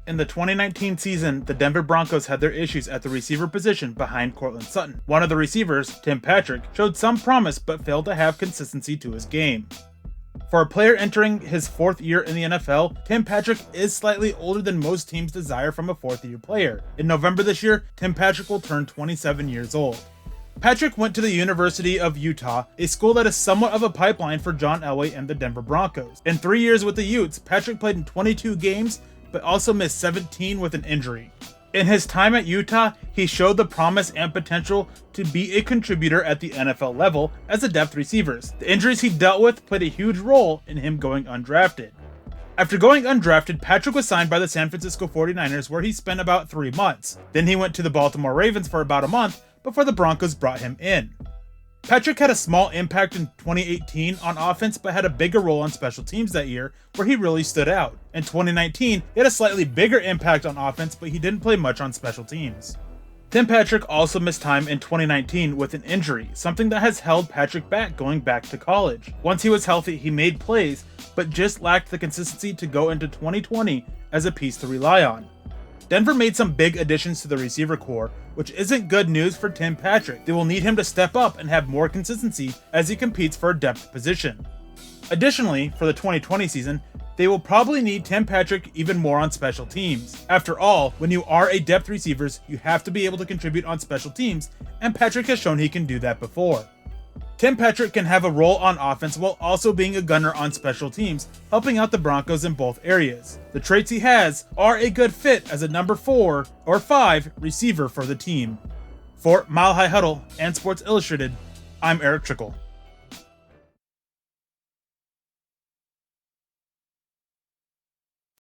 In the 2019 season, the Denver Broncos had their issues at the receiver position behind Courtland Sutton. One of the receivers, Tim Patrick, showed some promise but failed to have consistency to his game. For a player entering his fourth year in the NFL, Tim Patrick is slightly older than most teams desire from a fourth-year player. In November this year, Tim Patrick will turn 27 years old. Patrick went to the University of Utah, a school that is somewhat of a pipeline for John Elway and the Denver Broncos. In 3 years with the Utes, Patrick played in 22 games, but also missed 17 with an injury. In his time at Utah, he showed the promise and potential to be a contributor at the NFL level as a depth receiver. The injuries he dealt with played a huge role in him going undrafted. After going undrafted, Patrick was signed by the San Francisco 49ers, where he spent about 3 months. Then he went to the Baltimore Ravens for about a month before the Broncos brought him in. Patrick had a small impact in 2018 on offense, but had a bigger role on special teams that year, where he really stood out. In 2019, he had a slightly bigger impact on offense, but he didn't play much on special teams. Tim Patrick also missed time in 2019 with an injury, something that has held Patrick back going back to college. Once he was healthy, he made plays, but just lacked the consistency to go into 2020 as a piece to rely on. Denver made some big additions to the receiver core, which isn't good news for Tim Patrick. They will need him to step up and have more consistency as he competes for a depth position. Additionally, for the 2020 season, they will probably need Tim Patrick even more on special teams. After all, when you are a depth receiver, you have to be able to contribute on special teams, and Patrick has shown he can do that before. Tim Patrick can have a role on offense while also being a gunner on special teams, helping out the Broncos in both areas. The traits he has are a good fit as a number 4 or 5 receiver for the team. For Mile High Huddle and Sports Illustrated, I'm Eric Trickle.